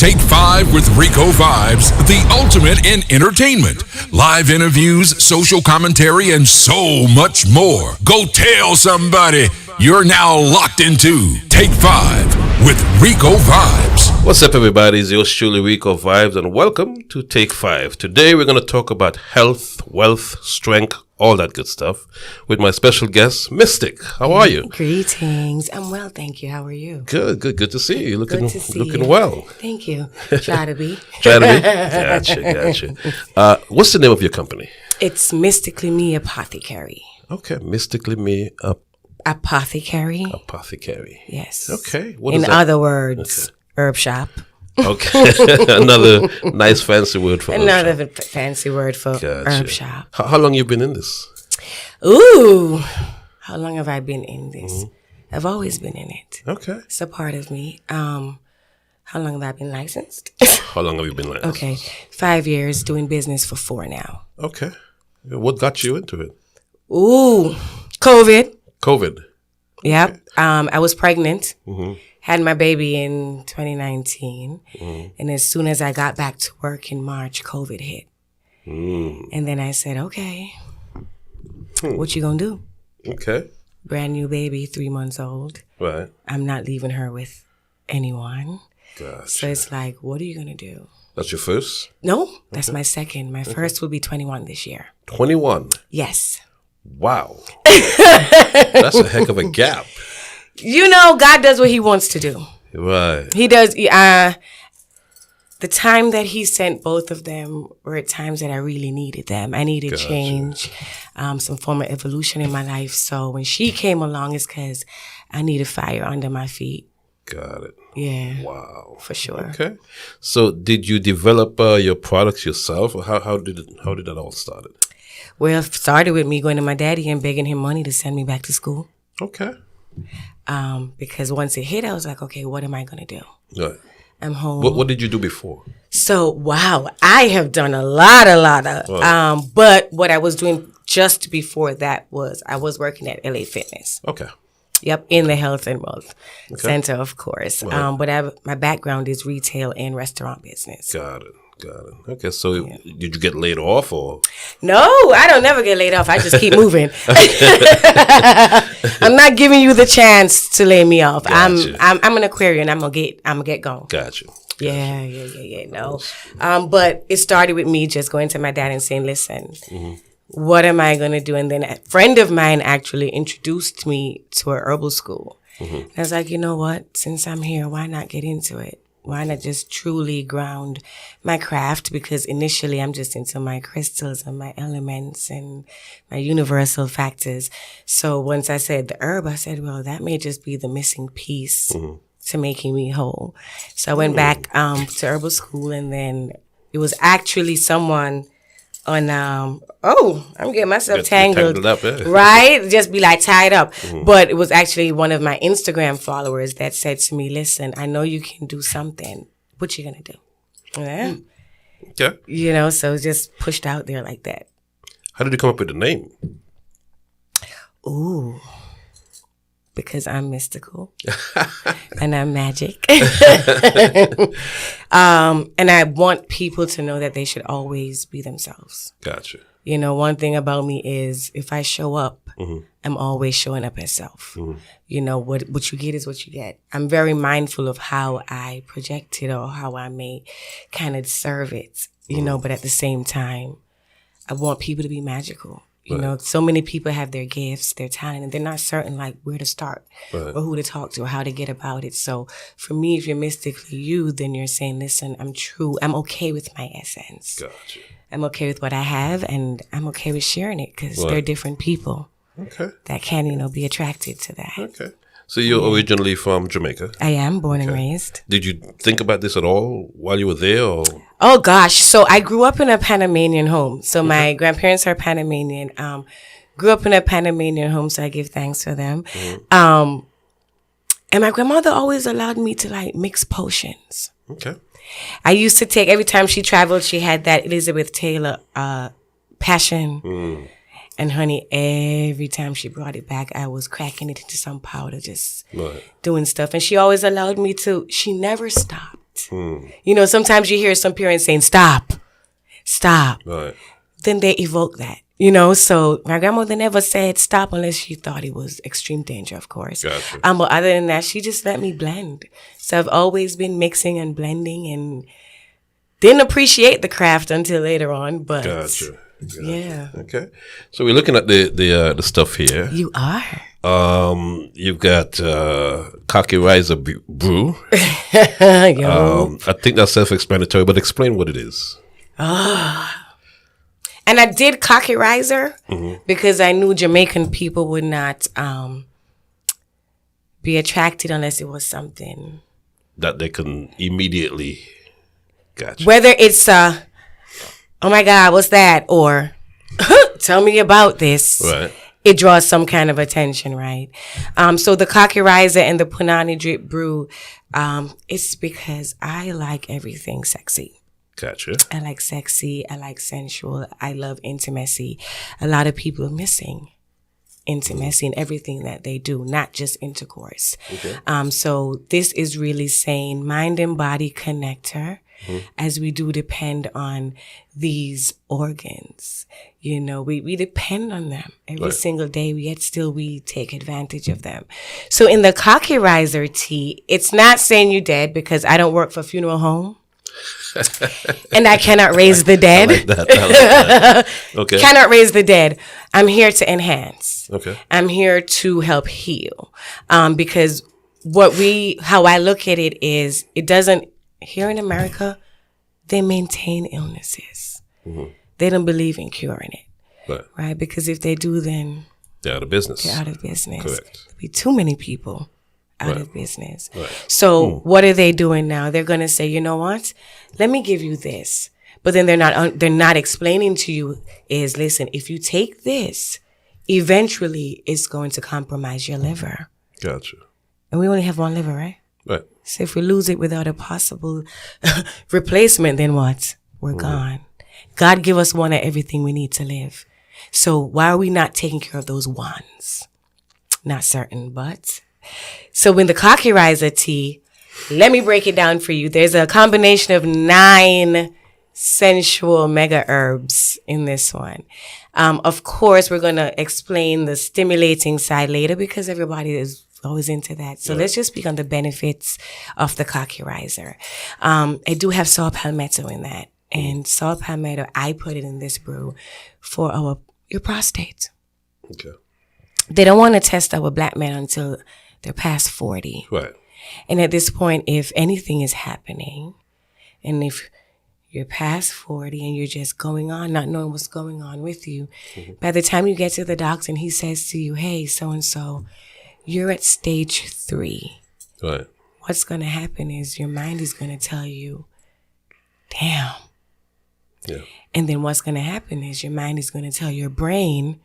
Take 5 with RicoVibes, the ultimate in entertainment. Live interviews, social commentary, and so much more. Go tell somebody you're now locked into Take 5 with RicoVibes. What's up, everybody? It's yours truly, RicoVibes, and welcome to Take 5. Today, we're going to talk about health, wealth, strength, all that good stuff with my special guest, Mystick. How are you? Greetings. I'm well, thank you. How are you? Good to see you. Looking you. well. Thank you. Try to be. Gotcha. What's the name of your company? It's Mystically Me Apothecary. Okay, Mystically Me Apothecary. Apothecary. Yes. Okay. In other words, herb shop. Okay. Another nice fancy word for Another fancy word for herb shop. How long you been in this? Ooh. How long have I been in this? I've always been in it. Okay. It's a part of me. How long have I been licensed? How long have you been licensed? Okay. 5 years, doing business for 4 now. Okay. What got you into it? Ooh. COVID. Yep. Okay. I was pregnant. Mm-hmm. Had my baby in 2019. And as soon as I got back to work in March, COVID hit. And then I said, okay, what you gonna do? Okay. Brand new baby, 3 months old. Right. I'm not leaving her with anyone. Gotcha. So it's like, what are you gonna do? That's your first? No, that's my second. My first will be 21 this year. 21? Yes. Wow. That's a heck of a gap. You know, God does what he wants to do. Right. He does. The time that he sent both of them were at times that I really needed them. I needed change, some form of evolution in my life. So when she came along, it's because I needed fire under my feet. Got it. Yeah. Wow. For sure. Okay. So did you develop your products yourself, or how did that all start? Well, it started with me going to my daddy and begging him money to send me back to school. Okay. Because once it hit, I was like, okay, what am I going to do? Right. I'm home. What did you do before? So, wow, I have done a lot of, Right. But what I was doing just before that was I was working at LA Fitness. Okay. Yep, in the health and wealth center, of course. Right. But my background is retail and restaurant business. Got it. Okay, so did you get laid off or? No, I don't never get laid off. I just keep moving. I'm not giving you the chance to lay me off. Gotcha. I'm an Aquarian. I'm gonna get going. Gotcha. Yeah. No, but it started with me just going to my dad and saying, "Listen, what am I gonna do?" And then a friend of mine actually introduced me to a herbal school. And I was like, you know what? Since I'm here, why not get into it? Why not just truly ground my craft? Because initially I'm just into my crystals and my elements and my universal factors. So once I said the herb, I said, well, that may just be the missing piece to making me whole. So I went back to herbal school, and then it was actually someone on I'm getting myself tangled up, yeah. right, just be like tied up. But it was actually one of my Instagram followers that said to me, listen, I know you can do something, what you gonna do? Yeah. Okay. You know, so just pushed out there like that. How did you come up with the name? Ooh, because I'm mystical and I'm magic. And I want people to know that they should always be themselves. Gotcha. You know, one thing about me is if I show up, I'm always showing up as self. You know, what you get is what you get. I'm very mindful of how I project it or how I may kind of serve it, you know, but at the same time, I want people to be magical. You know, so many people have their gifts, their talent, and they're not certain like where to start or who to talk to or how to get about it. So for me, if you're mystically you, then you're saying, listen, I'm true. I'm okay with my essence. Gotcha. I'm okay with what I have, and I'm okay with sharing it because they're different people that can, you know, be attracted to that. Okay. So you're originally from Jamaica? I am born and raised. Did you think about this at all while you were there? Or? Oh, gosh. So I grew up in a Panamanian home. So my grandparents are Panamanian. Grew up in a Panamanian home, so I give thanks for them. And my grandmother always allowed me to, like, mix potions. Okay. I used to take, every time she traveled, she had that Elizabeth Taylor passion. And honey, every time she brought it back, I was cracking it into some powder, just doing stuff. And she always allowed me to, she never stopped. it. You know, sometimes you hear some parents saying, stop. Right. Then they evoke that. You know, so my grandmother never said stop unless she thought it was extreme danger, of course. Gotcha. But other than that, she just let me blend. So I've always been mixing and blending and didn't appreciate the craft until later on. But Gotcha. yeah. Okay. So we're looking at the stuff here. You are. You've got Cocky Riser Brew. Yo. I think that's self-explanatory, but explain what it is. And I did Cocky Riser because I knew Jamaican people would not be attracted unless it was something That they can immediately. Gotcha. whether it's oh my God, what's that? Or tell me about this. Right. It draws some kind of attention, right? So the Cocky Riser and the Punani Drip Brew, it's because I like everything sexy. Gotcha. I like sexy. I like sensual. I love intimacy. A lot of people are missing intimacy in everything that they do, not just intercourse. Okay. So this is really saying mind and body connector, as we do depend on these organs. You know, we depend on them every single day, yet still we take advantage of them. So in the Cocky Riser tea, it's not saying you're dead because I don't work for funeral home. And I cannot raise the dead. I like that. Okay. Cannot raise the dead. I'm here to enhance. Okay. I'm here to help heal. Because how I look at it is, it doesn't, here in America, they maintain illnesses. They don't believe in curing it. Right? Because if they do, then they're out of business. they're out of business. Correct. There'll be too many people out of business. Right. So what are they doing now? They're going to say, you know what? Let me give you this. But then they're not explaining to you is, listen, if you take this, eventually it's going to compromise your liver. Gotcha. And we only have one liver, right? Right. So if we lose it without a possible replacement, then what? We're gone. God give us one of everything we need to live. So why are we not taking care of those ones? Not certain, but... So in the Cocky Riser tea, let me break it down for you. There's a combination of 9 sensual mega herbs in this one. Of course, we're going to explain the stimulating side later because everybody is always into that. So let's just speak on the benefits of the Cocky Riser. I do have saw palmetto in that. And saw palmetto, I put it in this brew for your prostate. Okay. They don't want to test our black men until they're past 40. Right. And at this point, if anything is happening, and if you're past 40 and you're just going on, not knowing what's going on with you, by the time you get to the doctor and he says to you, hey, so-and-so, you're at stage 3. Right. What's going to happen is your mind is going to tell you, damn. Yeah. And then what's going to happen is your mind is going to tell your brain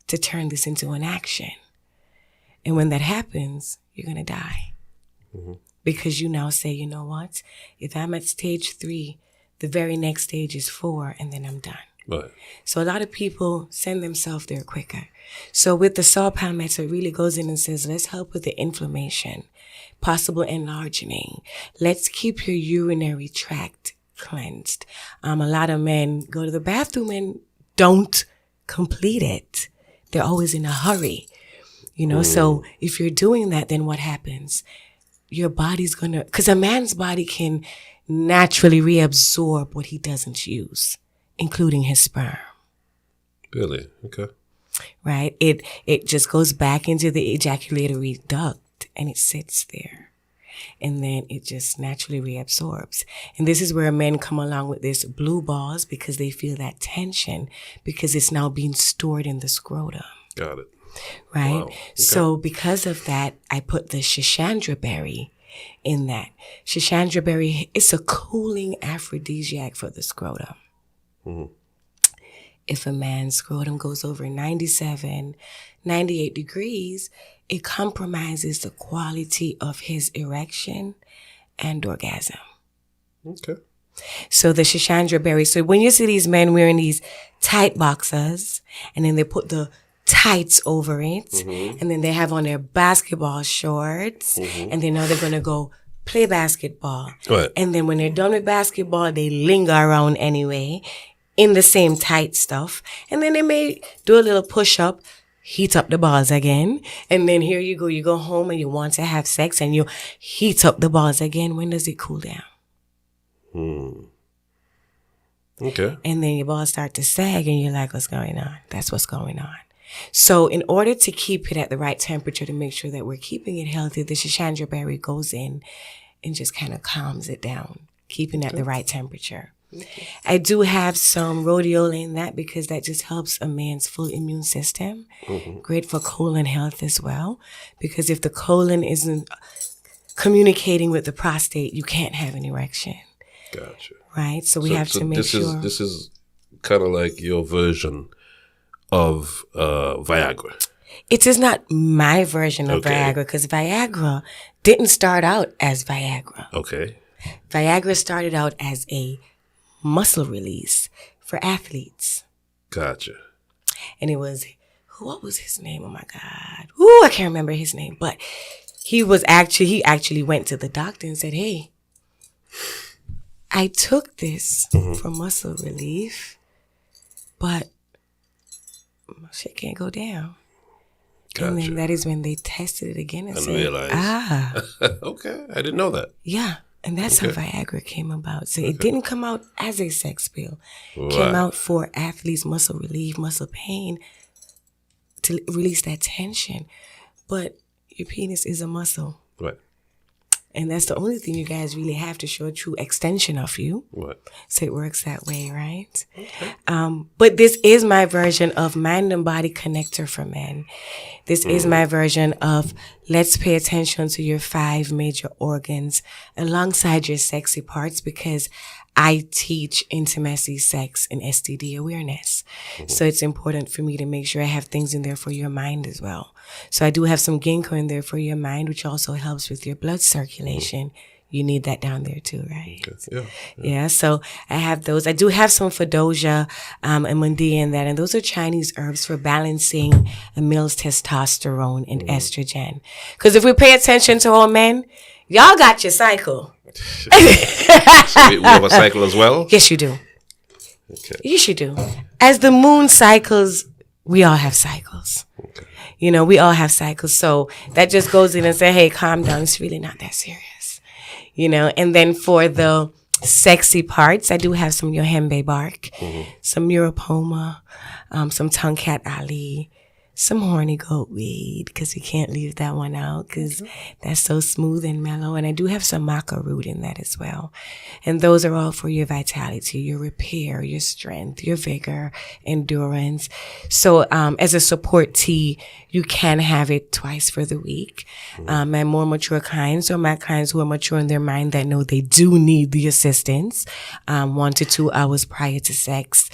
to turn this into an action. And when that happens, you're going to die. Because you now say, you know what? If I'm at stage 3, the very next stage is 4, and then I'm done. Right. So a lot of people send themselves there quicker. So with the saw palmetto, it really goes in and says, let's help with the inflammation, possible enlarging. Let's keep your urinary tract cleansed. A lot of men go to the bathroom and don't complete it. They're always in a hurry. You know, so if you're doing that, then what happens? Your body's because a man's body can naturally reabsorb what he doesn't use, including his sperm. Really? Okay. Right? It just goes back into the ejaculatory duct and it sits there. And then it just naturally reabsorbs. And this is where men come along with this blue balls because they feel that tension because it's now being stored in the scrotum. Got it. Right? Wow. Okay. So because of that, I put the Shishandra berry in that. Shishandra berry, it's a cooling aphrodisiac for the scrotum. If a man's scrotum goes over 97, 98 degrees, it compromises the quality of his erection and orgasm. Okay. So the Shishandra berry. So when you see these men wearing these tight boxers and then they put the tights over it and then they have on their basketball shorts and then now they're going to go play basketball. Right. And then when they're done with basketball, they linger around anyway in the same tight stuff. And then they may do a little push-up, heat up the balls again. And then here you go home and you want to have sex and you heat up the balls again. When does it cool down? Okay. And then your balls start to sag and you're like, what's going on? That's what's going on. So in order to keep it at the right temperature to make sure that we're keeping it healthy, the Shishandra berry goes in and just kind of calms it down, keeping it at the right temperature. Okay. I do have some rhodiola in that because that just helps a man's full immune system. Great for colon health as well, because if the colon isn't communicating with the prostate, you can't have an erection. Gotcha. Right? So we have to make sure. This is kind of like your version of Viagra. It is not my version of Viagra because Viagra didn't start out as Viagra. Okay. Viagra started out as a muscle release for athletes. Gotcha. And it was, what was his name? Oh my God. Ooh, I can't remember his name. But he actually went to the doctor and said, hey, I took this for muscle relief, but my shit can't go down. Gotcha. And then that is when they tested it again and said, realized. Okay, I didn't know that. Yeah, and that's how Viagra came about. So it didn't come out as a sex pill. It came out for athletes' muscle relief, muscle pain, to release that tension. But your penis is a muscle. Right. And that's the only thing you guys really have to show a true extension of you. Right. So it works that way, right? Okay. But this is my version of mind and body connector for men. This is my version of let's pay attention to your 5 major organs alongside your sexy parts, because I teach intimacy, sex, and STD awareness. So it's important for me to make sure I have things in there for your mind as well. So I do have some ginkgo in there for your mind, which also helps with your blood circulation. You need that down there too, right? Okay. Yeah. So I have those. I do have some Fadoja and Mundia in that. And those are Chinese herbs for balancing a male's testosterone and estrogen. Because if we pay attention to all men, y'all got your cycle. So we have a cycle as well? Yes, you do. Okay. Yes, you do. As the moon cycles, we all have cycles. Okay. You know, we all have cycles. So that just goes in and say, hey, calm down. It's really not that serious. You know, and then for the sexy parts, I do have some yohembe bark, some muropoma, some tonkat ali, some horny goat weed, because we can't leave that one out because that's so smooth and mellow. And I do have some maca root in that as well. And those are all for your vitality, your repair, your strength, your vigor, endurance. So as a support tea, you can have it twice for the week. My more mature clients, or my clients who are mature in their mind that know they do need the assistance, 1 to 2 hours prior to sex,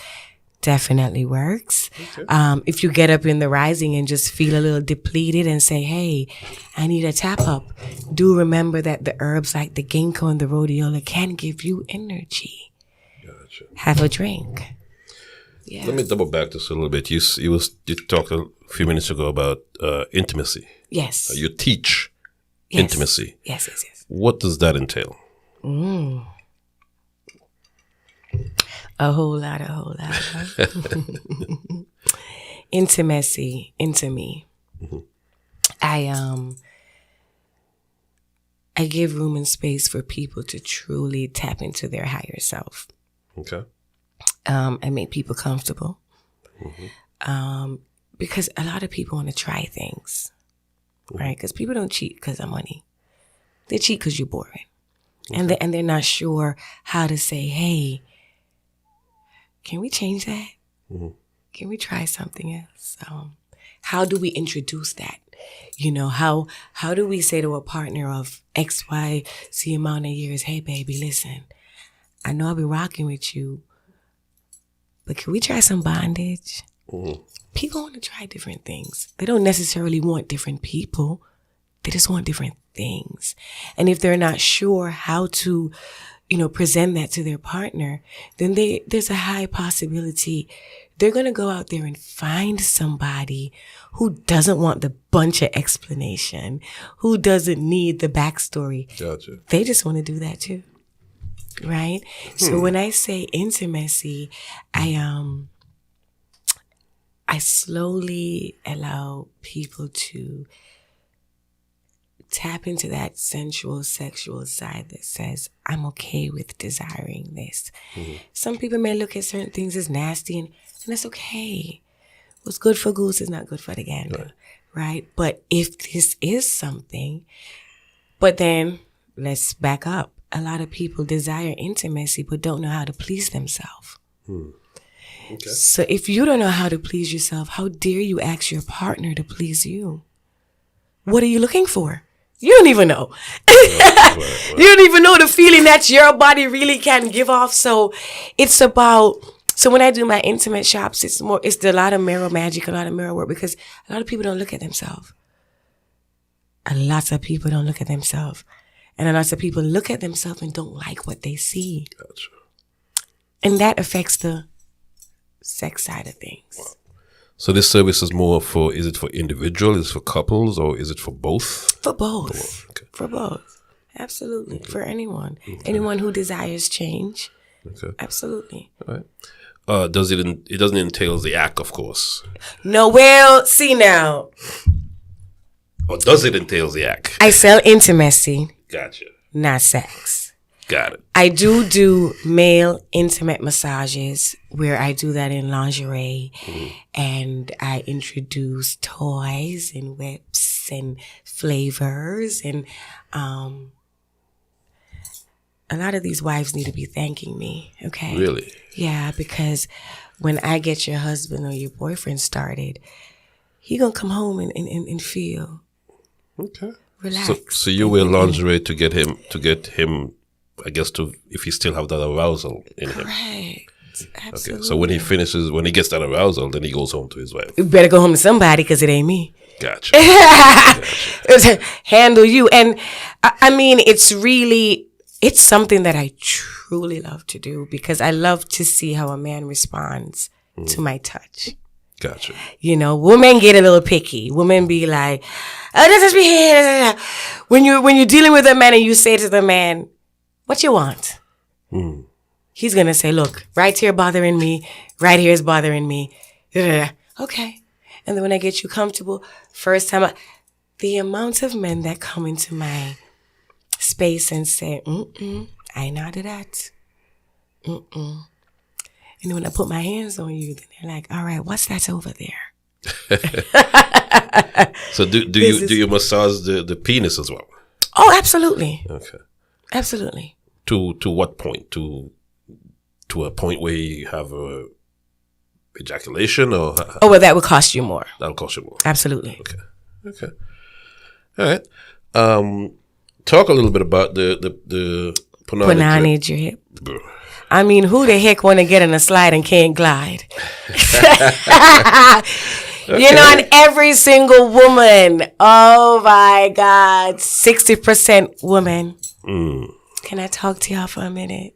definitely works. Okay. If you get up in the rising and just feel a little depleted and say, hey, I need a tap up, do remember that the herbs like the ginkgo and the rhodiola can give you energy. Gotcha. Have a drink. Yeah. Let me double back this a little bit. You talked a few minutes ago about intimacy. Yes. You teach intimacy. Yes. What does that entail? A whole lot. Intimacy, into me. I give room and space for people to truly tap into their higher self. Okay. I make people comfortable. Because a lot of people want to try things, right? Because people don't cheat because of money. They cheat because you're boring. Okay. And they're not sure how to say, hey, can we change that? Can we try something else? How do we introduce that? You know, how do we say to a partner of X, Y, Z amount of years, hey, baby, listen, I know I've been rocking with you, but can we try some bondage? People want to try different things. They don't necessarily want different people. They just want different things. And if they're not sure how to, present that to their partner, then there's a high possibility they're going to go out there and find somebody who doesn't want the bunch of explanation, who doesn't need the backstory. Gotcha. They just want to do that too. Right? So when I say intimacy, I slowly allow people to tap into that sensual, sexual side that says, I'm okay with desiring this. Some people may look at certain things as nasty, and that's okay. What's good for goose is not good for the gander, right? But if this is something, but then let's back up. A lot of people desire intimacy but don't know how to please themselves. Okay. So if you don't know how to please yourself, how dare you ask your partner to please you? What are you looking for? You don't even know. Right. You don't even know the feeling that your body really can give off. So it's about, so when I do my intimate shops, it's a lot of mirror magic, a lot of mirror work, because a lot of people don't look at themselves. A lot of people don't look at themselves. And a lot of people look at themselves and don't like what they see. Gotcha. And that affects the sex side of things. Wow. So this service is more for, is it for individuals, is it for couples, or is it for both? For both. Okay. For both. Absolutely. For anyone. Anyone who desires change. Okay. Absolutely. All right. It doesn't entail the act, of course. No, well, see now. Or does it entail the act? I sell intimacy, Gotcha. not sex. Got it. I do male intimate massages where I do that in lingerie, and I introduce toys and whips and flavors, and a lot of these wives need to be thanking me, okay? Really? Yeah, because when I get your husband or your boyfriend started, he gonna come home and feel Okay. relaxed. So you wear lingerie to get him, I guess, to if he still have that arousal in him. Right. Absolutely. Okay. So when he gets that arousal, then he goes home to his wife. You better go home to somebody because it ain't me. Gotcha. Handle you. And I mean, it's something that I truly love to do because I love to see how a man responds to my touch. Gotcha. You know, women get a little picky. Women be like, oh, this is me. When you're dealing with a man and you say to the man, what you want? He's going to say, look, right here bothering me. Right here is bothering me. Okay. And then when I get you comfortable, first time, the amount of men that come into my space and say, I ain't out of that. And then when I put my hands on you, then they're like, all right, what's that over there? So do you massage the penis as well? Oh, absolutely. Okay. Absolutely. To what point? To a point where you have a ejaculation, or Oh, well, that would cost you more. that'll cost you more? Absolutely. Okay. All right. Talk a little bit about the Punani drip. I mean, who the heck want to get in a slide and can't glide? You know, and every single woman, oh my God, 60% women. Can I talk to y'all for a minute?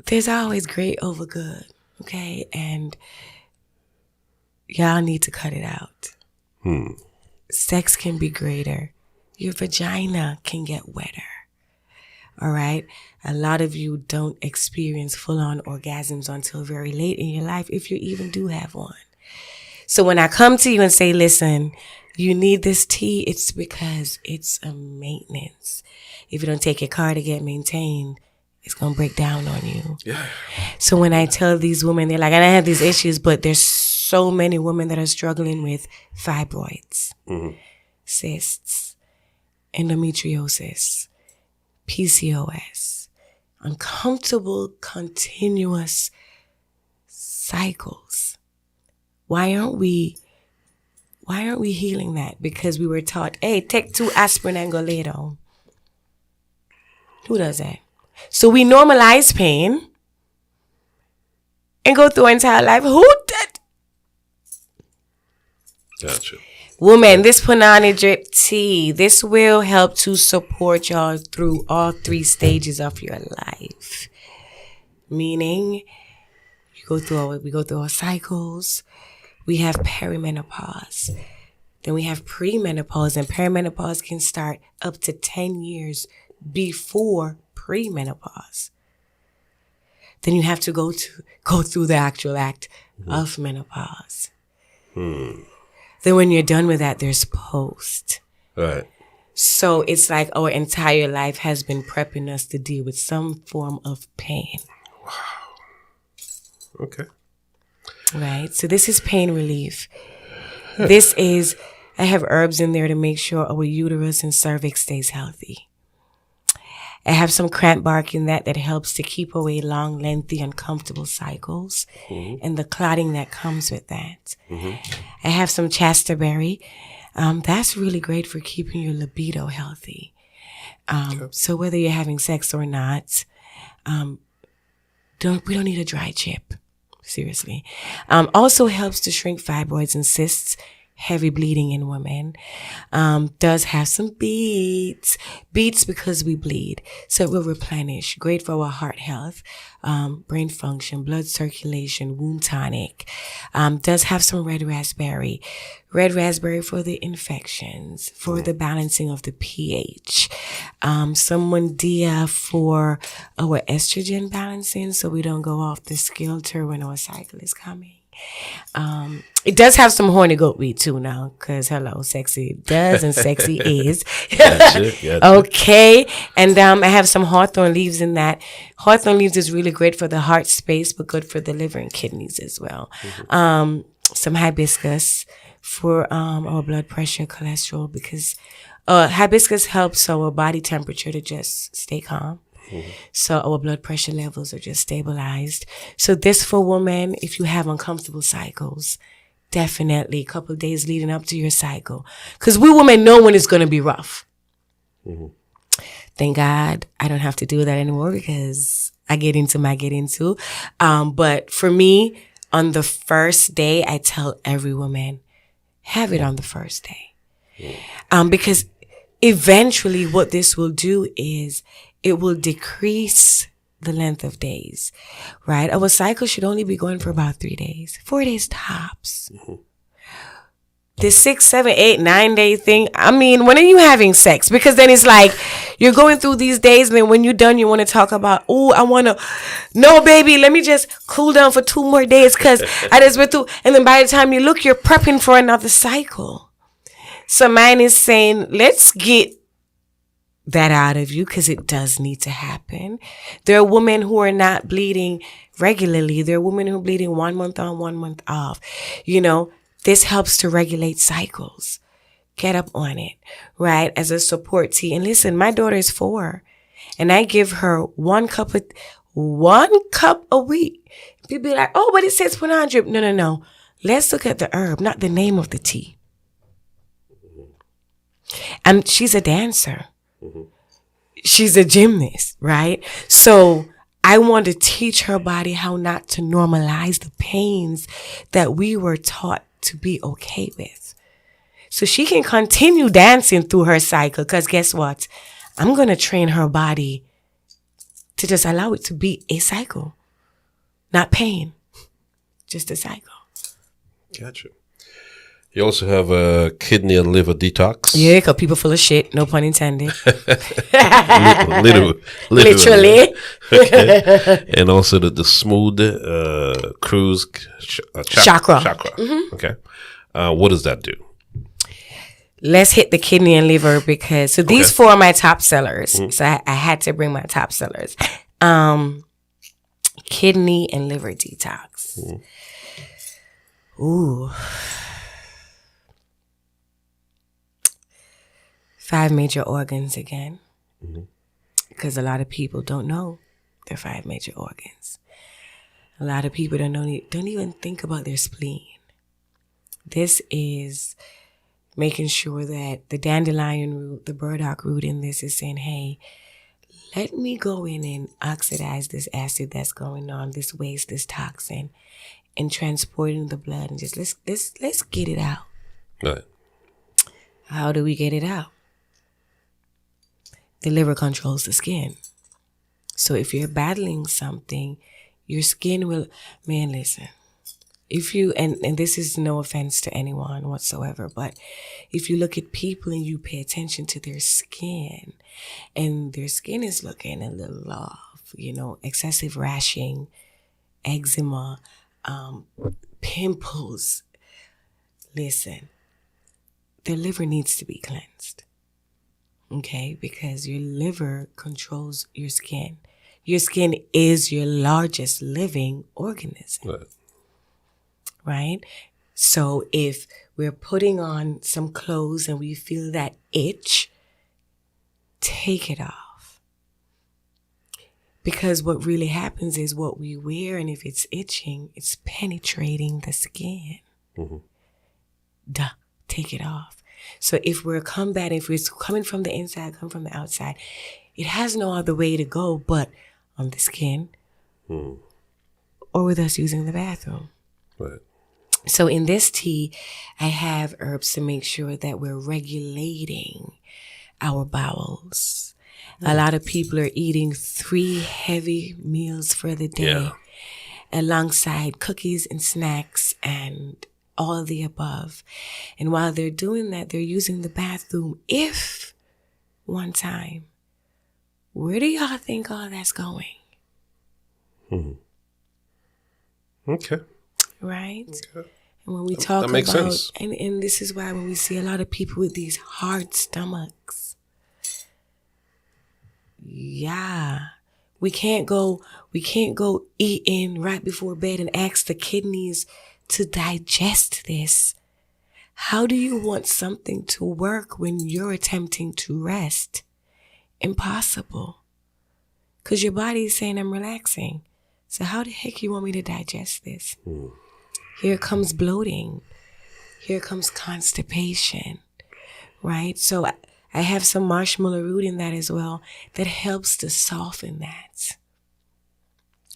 There's always great over good, okay? And y'all need to cut it out. Sex can be greater. Your vagina can get wetter. All right? A lot of you don't experience full-on orgasms until very late in your life, if you even do have one. So when I come to you and say, listen, you need this tea, it's because it's a maintenance. If you don't take your car to get maintained, it's going to break down on you. Yeah. So when I tell these women, they're like, I have these issues, but there's so many women that are struggling with fibroids, cysts, endometriosis, PCOS, uncomfortable, continuous cycles. Why aren't we healing that? Because we were taught, hey, take 2 aspirin and go lay down. Who does that? So we normalize pain and go through our entire life. Who did? Gotcha. Woman, this Punani Drip Tea, this will help to support y'all through all 3 stages of your life. Meaning, we go through our cycles. We have perimenopause. Then we have premenopause, and perimenopause can start up to 10 years before premenopause. Then you have to go through the actual act of menopause. Then when you're done with that, there's post. Right. So it's like our entire life has been prepping us to deal with some form of pain. Wow. Okay. Right. So this is pain relief. I have herbs in there to make sure our uterus and cervix stays healthy. I have some cramp bark in that helps to keep away long, lengthy, uncomfortable cycles and the clotting that comes with that. I have some chasterberry. That's really great for keeping your libido healthy. So whether you're having sex or not, we don't need a dry chip. Seriously. Also helps to shrink fibroids and cysts. Heavy bleeding in women. Does have some beets because we bleed, so it will replenish. Great for our heart health, brain function, blood circulation, wound tonic. Does have some red raspberry for the infections, for the balancing of the pH. Some Mondia for our estrogen balancing, so we don't go off the kilter when our cycle is coming. It does have some horny goat weed too now, because hello, sexy does and sexy is. Gotcha. Okay. And I have some hawthorn leaves in that. Hawthorn leaves is really great for the heart space, but good for the liver and kidneys as well. Some hibiscus for our blood pressure, cholesterol, because hibiscus helps our body temperature to just stay calm. So our blood pressure levels are just stabilized. So this for women, if you have uncomfortable cycles, definitely a couple of days leading up to your cycle. Because we women know when it's going to be rough. Thank God I don't have to do that anymore because I get into my get into. But for me, on the first day, I tell every woman, have it on the first day. Because eventually what this will do is it will decrease the length of days, right? Our cycle should only be going for about 3 days, 4 days tops. The 6, 7, 8, 9 day thing. I mean, when are you having sex? Because then it's like you're going through these days, and then when you're done, you want to talk about, no, baby, let me just cool down for 2 more days because I just went through. And then by the time you look, you're prepping for another cycle. So mine is saying, let's get that out of you because it does need to happen. There are women who are not bleeding regularly. There are women who are bleeding 1 month on, 1 month off. This helps to regulate cycles. Get up on it, right? As a support tea. And listen, my daughter is 4 and I give her 1 cup a week. People be like, oh, but it says Punani Drip. No. Let's look at the herb, not the name of the tea. And she's a dancer. She's a gymnast, right? So I want to teach her body how not to normalize the pains that we were taught to be okay with. So she can continue dancing through her cycle because guess what? I'm going to train her body to just allow it to be a cycle, not pain, just a cycle. Gotcha. You also have a kidney and liver detox. Yeah, because people full of shit. No pun intended. Literally. Okay. And also the smooth cruise chakra. Mm-hmm. Okay. What does that do? Let's hit the kidney and liver because these 4 are my top sellers. Mm-hmm. So I had to bring my top sellers. Kidney and liver detox. Mm-hmm. Ooh. 5 major organs again, because a lot of people don't know their 5 major organs. A lot of people don't even think about their spleen. This is making sure that the dandelion root, the burdock root in this is saying, hey, let me go in and oxidize this acid that's going on, this waste, this toxin, and transport it in the blood and just let's get it out. Right. How do we get it out? The liver controls the skin. So if you're battling something, your skin will, man, listen. If you, and this is no offense to anyone whatsoever, but if you look at people and you pay attention to their skin, and their skin is looking a little off, excessive rashing, eczema, pimples, listen, their liver needs to be cleansed. Okay? Because your liver controls your skin. Your skin is your largest living organism. Right? So if we're putting on some clothes and we feel that itch, take it off. Because what really happens is what we wear, and if it's itching, it's penetrating the skin. Take it off. So if we're combating, if it's coming from the inside, come from the outside, it has no other way to go but on the skin or with us using the bathroom. Right. So in this tea, I have herbs to make sure that we're regulating our bowels. A lot of people are eating 3 heavy meals for the day alongside cookies and snacks and all of the above. And while they're doing that, they're using the bathroom one time. Where do y'all think all that's going? Okay. Right? Okay. And when we talk that makes about, sense. And this is why when we see a lot of people with these hard stomachs, we can't go eating right before bed and ask the kidneys to digest this. How do you want something to work when you're attempting to rest? Impossible. Because your body is saying, I'm relaxing. So how the heck you want me to digest this? Here comes bloating. Here comes constipation, right? So I have some marshmallow root in that as well that helps to soften that.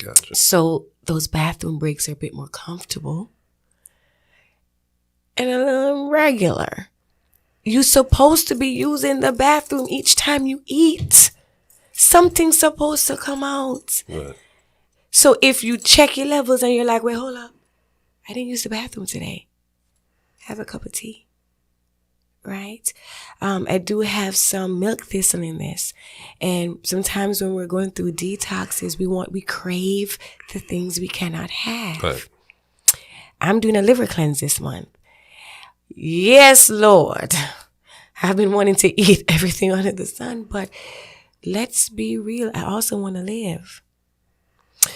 Gotcha. So those bathroom breaks are a bit more comfortable and a little regular. You're supposed to be using the bathroom each time you eat. Something's supposed to come out. Right. So if you check your levels and you're like, wait, hold up. I didn't use the bathroom today. Have a cup of tea. Right? I do have some milk thistle in this. And sometimes when we're going through detoxes, we crave the things we cannot have. Right. I'm doing a liver cleanse this month. Yes, Lord. I've been wanting to eat everything under the sun, but let's be real. I also want to live.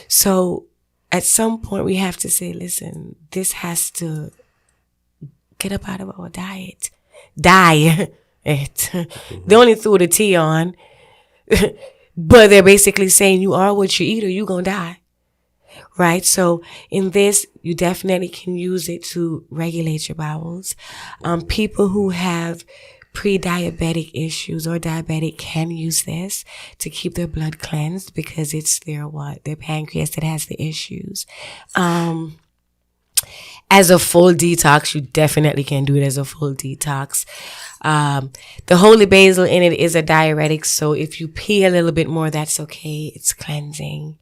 So at some point we have to say, listen, this has to get up out of our diet. They only threw the tea on, but they're basically saying you are what you eat or you gonna die. Right? So in this, you definitely can use it to regulate your bowels. People who have pre-diabetic issues or diabetic can use this to keep their blood cleansed because it's their pancreas that has the issues. As a full detox, you definitely can do it as a full detox. The holy basil in it is a diuretic, so if you pee a little bit more, that's okay. It's cleansing.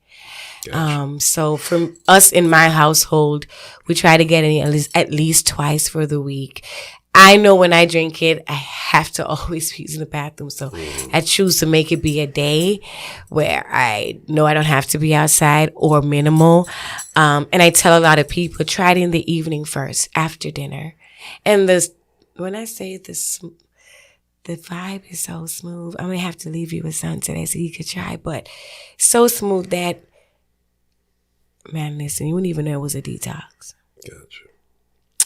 Gotcha. So from us in my household, we try to get it at least twice for the week. I know when I drink it, I have to always be using the bathroom. So I choose to make it be a day where I know I don't have to be outside or minimal. And I tell a lot of people, try it in the evening first, after dinner. And when I say the vibe is so smooth, I'm going to have to leave you with some today so you could try. But so smooth that, man, listen, you wouldn't even know it was a detox. Gotcha.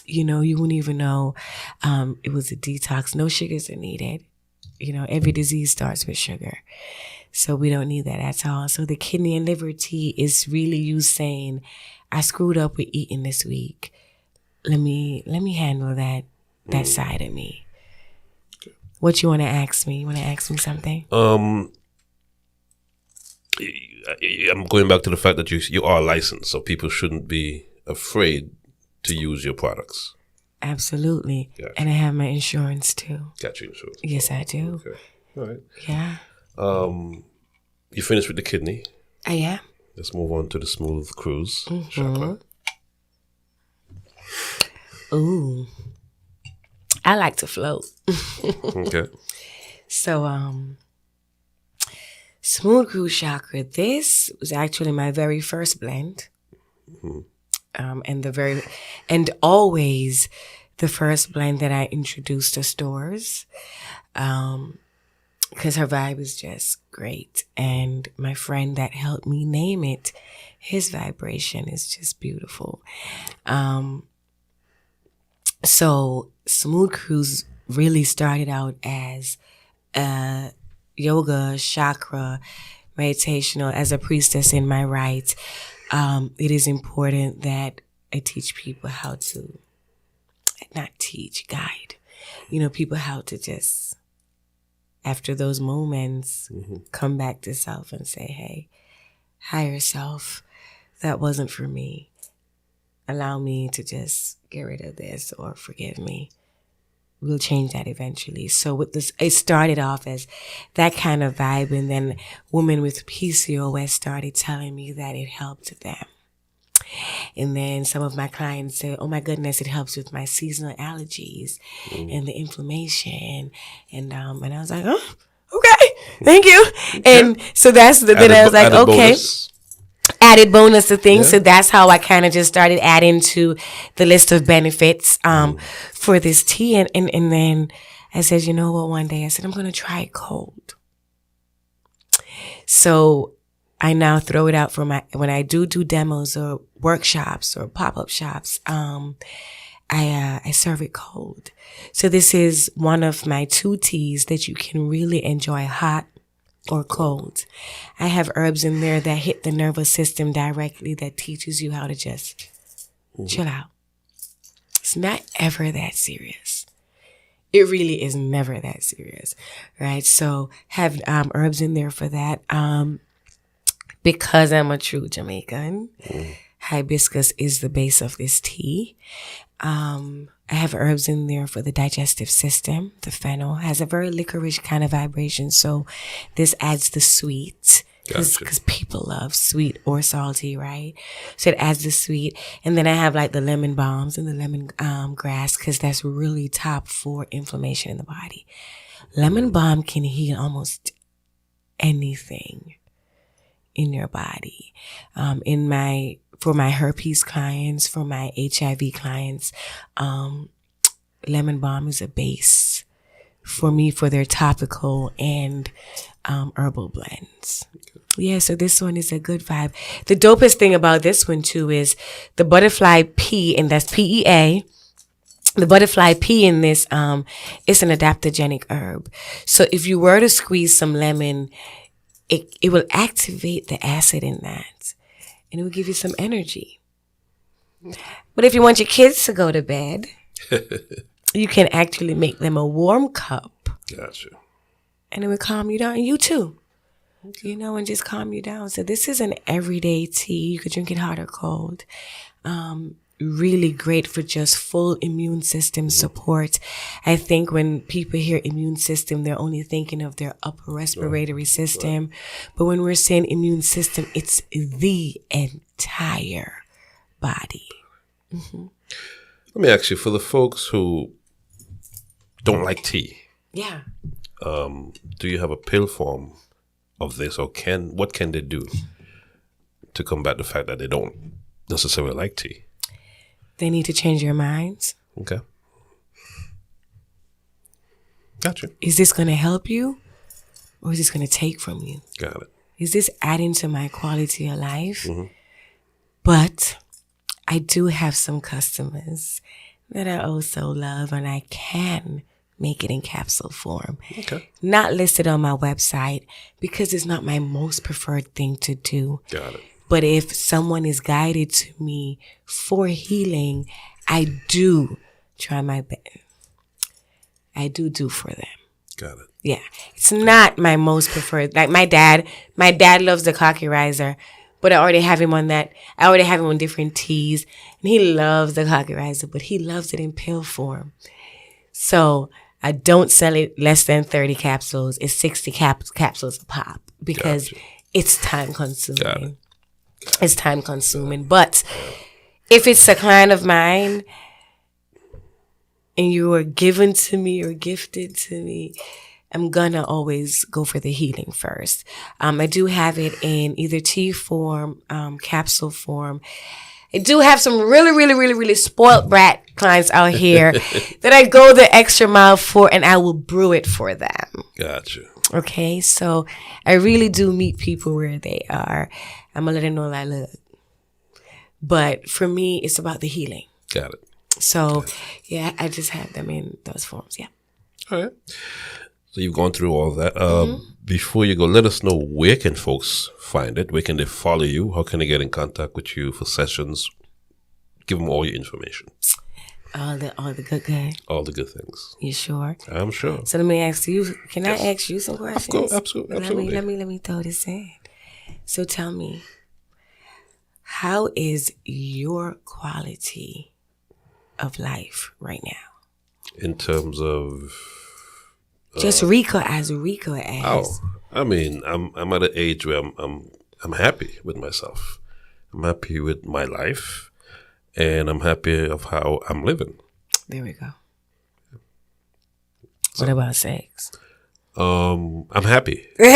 You wouldn't even know it was a detox. No sugars are needed. Every disease starts with sugar. So we don't need that at all. So the kidney and liver tea is really you saying, I screwed up with eating this week. Let me handle that side of me. What you want to ask me? You want to ask me something? I'm going back to the fact that you are licensed, so people shouldn't be afraid to use your products. Absolutely. Gotcha. And I have my insurance too. Got your insurance. Yes, I do. Okay. All right. Yeah. You finished with the kidney. I am. Let's move on to the smooth cruise chakra. Ooh. I like to float. Okay. So, smooth cruise chakra. This was actually my very first blend. And always the first blend that I introduced to stores. Because her vibe is just great. And my friend that helped me name it, his vibration is just beautiful. So Smooth Cruise really started out as a yoga, chakra, meditational. As a priestess in my right, it is important that I teach people how to, not teach, guide, people how to just, after those moments, come back to self and say, hey, higher self, that wasn't for me. Allow me to just get rid of this or forgive me. We'll change that eventually. So with this, it started off as that kind of vibe. And then women with PCOS started telling me that it helped them. And then some of my clients say, oh my goodness, it helps with my seasonal allergies and the inflammation. And I was like, oh, okay, thank you. And so then I was like, okay. Bonus. Added bonus of things. Yeah. So that's how I kind of just started adding to the list of benefits for this tea. And then I said, you know what, one day I said, I'm going to try it cold. So I now throw it out for when I do demos or workshops or pop-up shops, I serve it cold. So this is one of my 2 teas that you can really enjoy hot or cold. I have herbs in there that hit the nervous system directly, that teaches you how to just chill out. It's not ever that serious. It really is never that serious, right? So have herbs in there for that. Because I'm a true Jamaican, hibiscus is the base of this tea. I have herbs in there for the digestive system. The fennel has a very licorice kind of vibration, so this adds the sweet. Because people love sweet or salty, right? So it adds the sweet. And then I have like the lemon balms and the lemon grass, because that's really top for inflammation in the body. Lemon balm can heal almost anything in your body. For my herpes clients, for my HIV clients, lemon balm is a base for me for their topical and herbal blends. Yeah, so this one is a good vibe. The dopest thing about this one too is the butterfly pea, and that's PEA. The butterfly pea in this, it's an adaptogenic herb. So if you were to squeeze some lemon, it will activate the acid in that, and it will give you some energy. But if you want your kids to go to bed, you can actually make them a warm cup. Gotcha. And it will calm you down, and you too. Okay. And just calm you down. So this is an everyday tea. You could drink it hot or cold. Really great for just full immune system support. I think when people hear immune system, they're only thinking of their upper respiratory system. But when we're saying immune system, it's the entire body. Mm-hmm. Let me ask you, for the folks who don't like tea, do you have a pill form of this, or what can they do to combat the fact that they don't necessarily like tea? They need to change their minds. Okay. Gotcha. Is this going to help you, or is this going to take from you? Got it. Is this adding to my quality of life? Mm-hmm. But I do have some customers that I also love, and I can make it in capsule form. Okay. Not listed on my website because it's not my most preferred thing to do. Got it. But if someone is guided to me for healing, I do try my best. I do for them. Got it. Yeah. It's not my most preferred. Like my dad loves the cocky riser, but I already have him on that. I already have him on different teas, and he loves the coffee riser, but he loves it in pill form. So I don't sell it less than 30 capsules. It's 60 capsules a pop because it's time consuming. It's time consuming. But if it's a client of mine and you are given to me or gifted to me, I'm gonna always go for the healing first. I do have it in either tea form, capsule form. I do have some really spoiled brat clients out here that I go the extra mile for, and I will brew it for them. Gotcha. Okay, so I really do meet people where they are. I'm gonna let them know that, look. But for me, it's about the healing. Got it. So, yeah, I just have them in those forms, yeah. All right. So you've gone through all that. Before you go, let us know where can folks find it? Where can they follow you? How can they get in contact with you for sessions? Give them all your information. All the good. All the good things. You sure? I'm sure. So let me ask you. Can I ask you some questions? Of course, absolutely. Let me throw this in. So tell me, how is your quality of life right now? In terms of just Rico as. Oh, I mean, I'm at an age where I'm happy with myself. I'm happy with my life, and I'm happy of how I'm living. There we go. What about sex? I'm happy. You're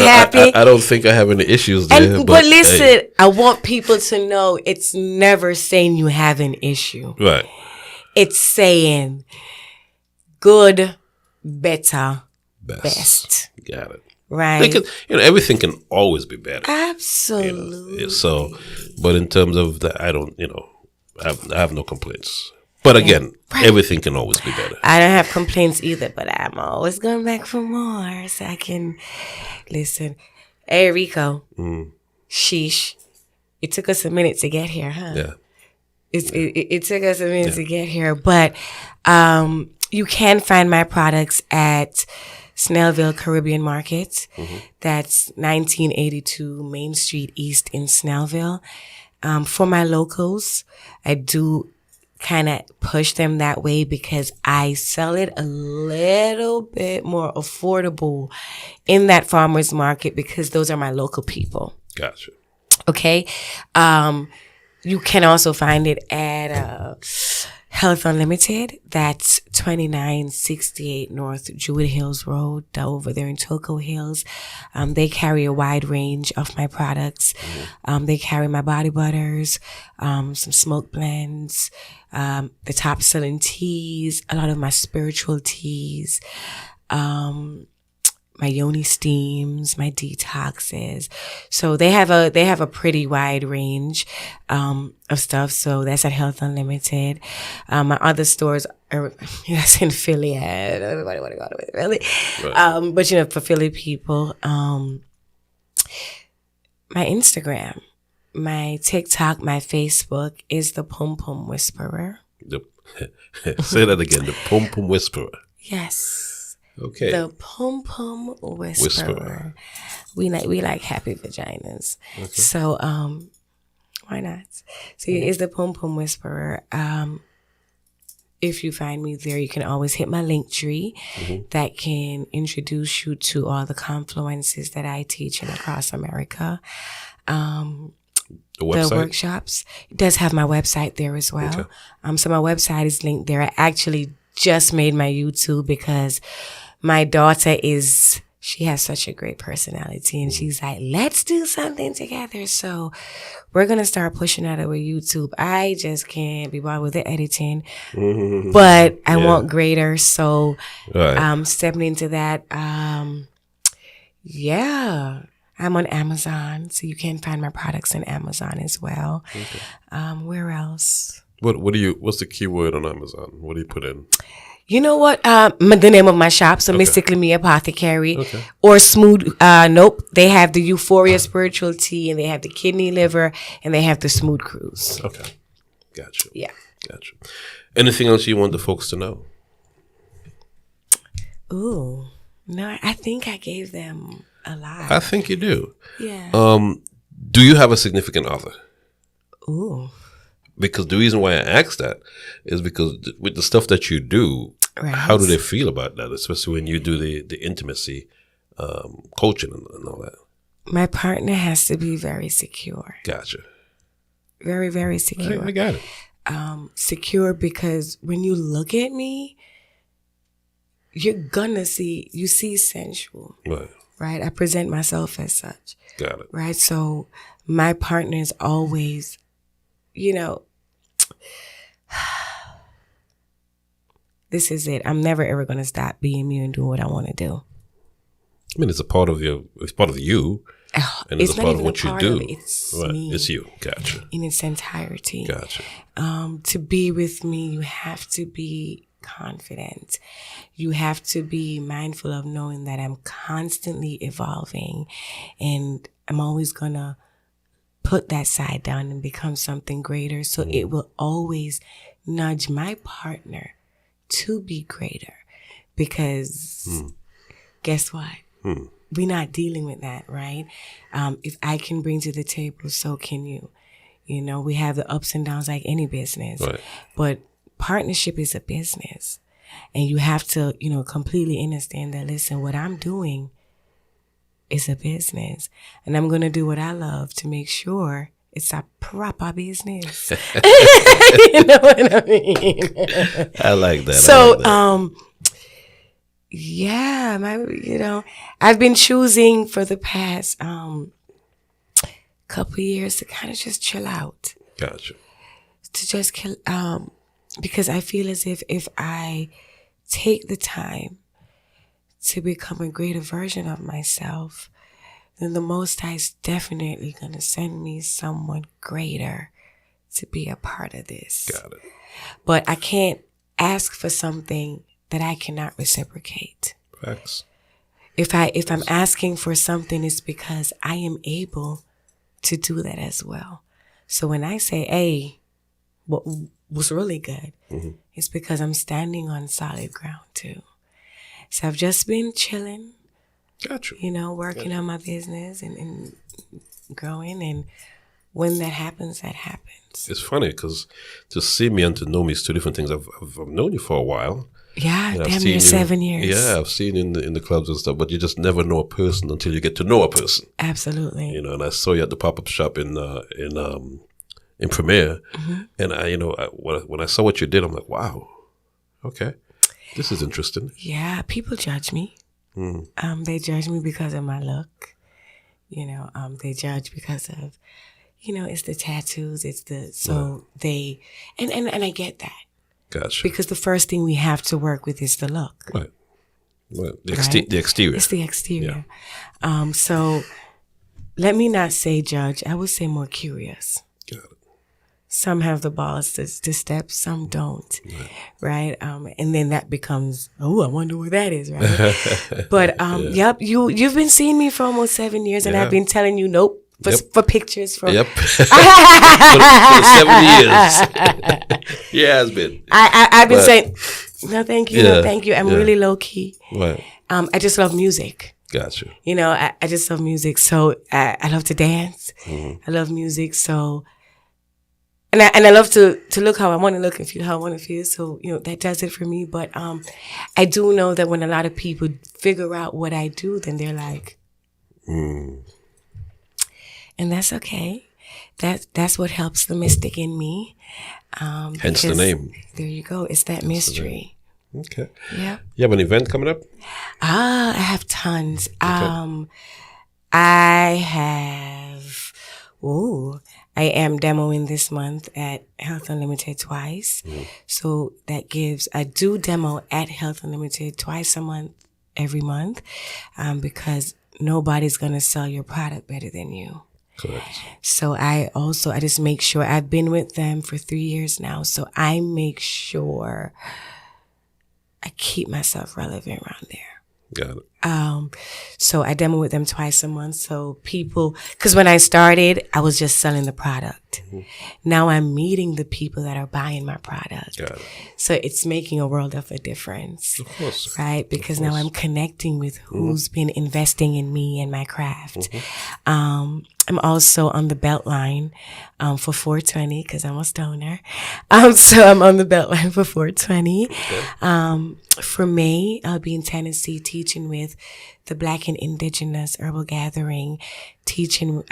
happy? I don't think I have any issues there. But listen, I want people to know it's never saying you have an issue. Right. It's saying good, better, best. Got it. Right. Everything can always be better. Absolutely. So, but in terms of that, I don't, I have no complaints. But again, everything can always be better. I don't have complaints either, but I'm always going back for more so I can listen. Hey, Rico. Sheesh. It took us a minute to get here, huh? Yeah. It took us a minute to get here, but you can find my products at Snellville Caribbean Market. That's 1982 Main Street East in Snellville. For my locals, I do kind of push them that way because I sell it a little bit more affordable in that farmer's market because those are my local people. Gotcha. Okay. You can also find it at Health Unlimited. That's 2968 North Druid Hills Road, over there in Toco Hills. They carry a wide range of my products. They carry my body butters, some smoke blends, the top selling teas, a lot of my spiritual teas, my yoni steams, my detoxes. So they have a pretty wide range of stuff. So that's at Health Unlimited. My other stores are that's in Philly. Everybody want to go to it, really. Right. But for Philly people, my Instagram, my TikTok, my Facebook is the PumPumWhisperer. Say that again. The PumPumWhisperer. Yes. Okay. The PumPumWhisperer. We like happy vaginas. Okay. So why not? So it's the PumPumWhisperer. If you find me there, you can always hit my link tree that can introduce you to all the confluences that I teach in across America. The workshops. It does have my website there as well. Okay. So my website is linked there. I actually just made my YouTube because my daughter she has such a great personality and she's like, let's do something together. So we're going to start pushing out over YouTube. I just can't be bothered with the editing, but I want greater. So stepping into that. I'm on Amazon, so you can find my products on Amazon as well. Okay. Where else? What's the keyword on Amazon? What do you put in? You know what? The name of my shop, so Mystick Me Apothecary, or Smooth. Nope, they have the Euphoria Spiritual Tea, and they have the Kidney Liver, and they have the Smooth Cruise. Okay, gotcha. Yeah, gotcha. Anything else you want the folks to know? Ooh, no, I think I gave them a lot. I think you do. Yeah. Do you have a significant other? Ooh. Because the reason why I ask that is because with the stuff that you do, Right. how do they feel about that? Especially when you do the intimacy coaching and all that. My partner has to be very secure. Gotcha. Very, very secure. I got it. Secure because when you look at me, you see sensual. Right. Right? I present myself as such. Got it. Right? So my partner is always, this is it. I'm never ever going to stop being me and doing what I want to do. I mean, it's a part of you, and it's a part of what you do. It's right. me. It's you. Gotcha. In its entirety. Gotcha. To be with me, you have to be confident. You have to be mindful of knowing that I'm constantly evolving and I'm always going to put that side down and become something greater. So it will always nudge my partner to be greater because guess what? We're not dealing with that, right? If I can bring to the table, so can you. We have the ups and downs like any business, Right. but partnership is a business. And you have to, completely understand that, listen, what I'm doing is a business. And I'm going to do what I love to make sure it's a proper business. You know what I mean? I like that. So, yeah, I've been choosing for the past couple of years to kind of just chill out. Gotcha. To just kill, because I feel as if I take the time to become a greater version of myself, then the Most High is definitely going to send me someone greater to be a part of this. Got it. But I can't ask for something that I cannot reciprocate. Facts. If I'm asking for something, it's because I am able to do that as well. So when I say, hey, what was really good, it's because I'm standing on solid ground too. So I've just been chilling, Gotcha. working on my business and growing. And when that happens, that happens. It's funny because to see me and to know me is two different things. I've known you for a while. Yeah, And damn near 7 years. Yeah, I've seen you in the clubs and stuff, but you just never know a person until you get to know a person. Absolutely. And I saw you at the pop-up shop in Premier, and when I saw what you did, I'm like, wow, okay, this is interesting. Yeah, people judge me. They judge me because of my look. They judge because of, it's the tattoos. They and I get that. Gotcha. Because the first thing we have to work with is the look. Right. Well, the Right? exterior. It's the exterior. So let me not say judge. I would say more curious. Got it. Some have the balls to step, some don't. Right? And then that becomes, I wonder what that is, right? But yep, you've been seeing me for almost 7 years, and I've been telling you nope. For pictures from for 7 years. Yeah, it's been. I've been saying no thank you, no thank you. I'm really low key. Right. I just love music. Gotcha. I just love music. So I love to dance. I love music. So and I love to look how I want to look and feel how I want to feel. So that does it for me. But I do know that when a lot of people figure out what I do, then they're like. And that's okay. That's what helps the mystic in me. Hence the name. There you go. It's that mystery. Okay. Yeah. You have an event coming up? I have tons. Okay. I am demoing this month at Health Unlimited twice. So that gives, I do demo at Health Unlimited twice a month, every month, because nobody's going to sell your product better than you. Correct. So I just make sure, I've been with them for 3 years now. So I make sure I keep myself relevant around there. Got it. So I demo with them twice a month. So people, because when I started, I was just selling the product. Now I'm meeting the people that are buying my product. Got it. So it's making a world of a difference. Of course. Right? Because now I'm connecting with who's been investing in me and my craft. I'm also on the Beltline for 420 because I'm a stoner. So I'm on the Beltline for 420. For May, I'll be in Tennessee teaching with the Black and Indigenous Herbal Gathering, teaching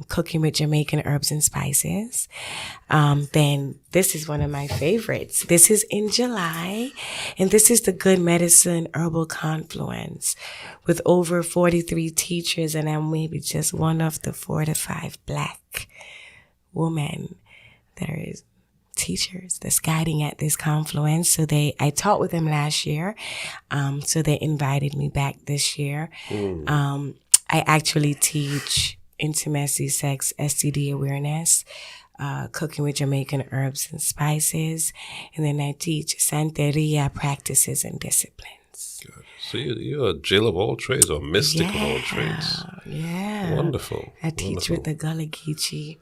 cooking with Jamaican herbs and spices. Then this is one of my favorites. This is in July, and this is the Good Medicine Herbal Confluence with over 43 teachers, and I'm maybe just one of the 4 to 5 Black women that are teachers that's guiding at this confluence. So I taught with them last year. So they invited me back this year. I actually teach intimacy, sex, STD awareness, cooking with Jamaican herbs and spices. And then I teach Santeria practices and disciplines. Good. So you're a Jill of all trades or mystic of all trades. Yeah. Wonderful. I teach with the Gullah Geechee.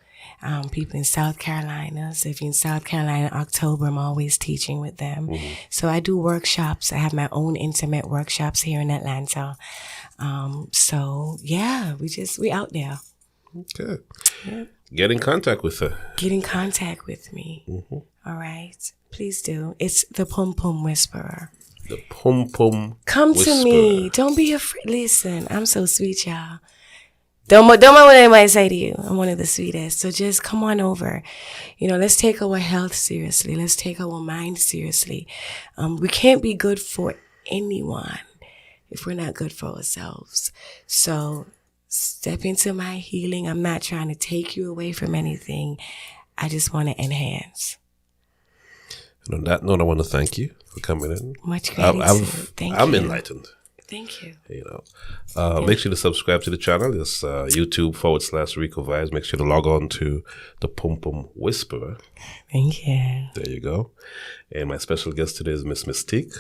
People in South Carolina. So if you're in South Carolina, October, I'm always teaching with them. So I do workshops. I have my own intimate workshops here in Atlanta. So yeah, we out there. Okay. Yeah. Get in contact with her. Get in contact with me. All right. Please do. It's the PumPumWhisperer. The PumPum. Come Whisperer. to me. Don't be afraid. Listen, I'm so sweet, y'all. Don't mind what anybody say to you. I'm one of the sweetest. So just come on over. Let's take our health seriously. Let's take our mind seriously. We can't be good for anyone if we're not good for ourselves. So step into my healing. I'm not trying to take you away from anything. I just want to enhance. And on that note, I want to thank you for coming in. Much gratitude. Thank you. I'm enlightened. Thank you. Make sure to subscribe to the channel. It's YouTube.com/RicoVibes. Make sure to log on to the PumPumWhisperer. Thank you. There you go. And my special guest today is Miss Mystick.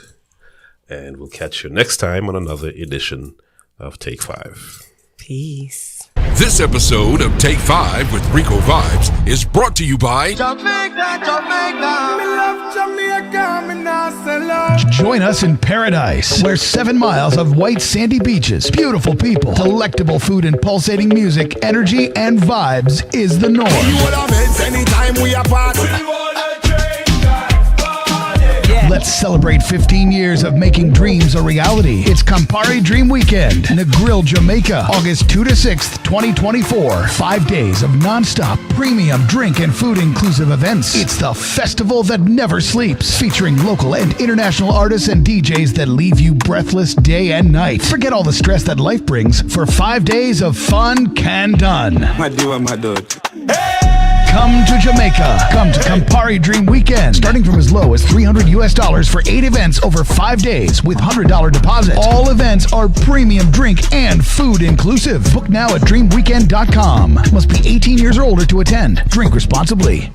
And we'll catch you next time on another edition of Take 5. Peace. This episode of Take 5 with RicoVibes is brought to you by Jamaica. Me love Jamaica, me nah sell out. Join us in paradise, where 7 miles of white sandy beaches, beautiful people, delectable food, and pulsating music, energy, and vibes is the norm. You would have heads anytime we are party. Let's celebrate 15 years of making dreams a reality. It's Campari Dream Weekend, Negril, Jamaica, August 2 to 6th, 2024. 5 days of non-stop premium drink and food inclusive events. It's the festival that never sleeps, featuring local and international artists and DJs that leave you breathless day and night. Forget all the stress that life brings for 5 days of fun can done. My dude. Come to Jamaica. Come to Campari Dream Weekend. Starting from as low as $300 for 8 events over 5 days with $100 deposit. All events are premium drink and food inclusive. Book now at dreamweekend.com. Must be 18 years or older to attend. Drink responsibly.